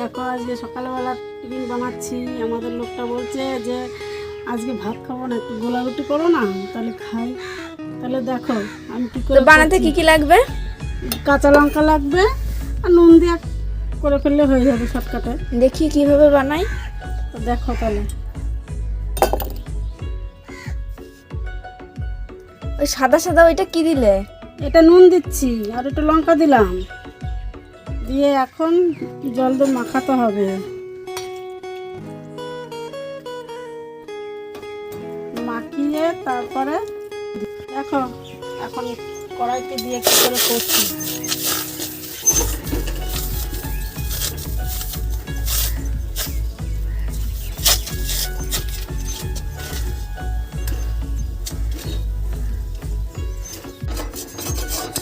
দেখো আজকে সকালবেলা টিফিন বানাচ্ছি। আমাদের লোকটা বলছে যে আজকে ভাত খাবো না, একটু গোলা রুটি করো না, তাহলে খাই। তাহলে দেখো আমি কি করে বানাতে কি কি লাগবে? কাঁচা লঙ্কা লাগবে আর নুন দিয়ে করে ফেললে হয়ে যাবে শর্টকাটে। দেখি কিভাবে বানাই। তো দেখো তাহলে ওই সাদা সাদা ওইটা কি দিলে? এটা নুন দিচ্ছি আর একটু লঙ্কা দিলাম, দিয়ে এখন জল দিয়ে মাখাতে হবে। মাখিয়ে তারপরে দেখো এখন কড়াইতে দিয়ে কি করে করছি।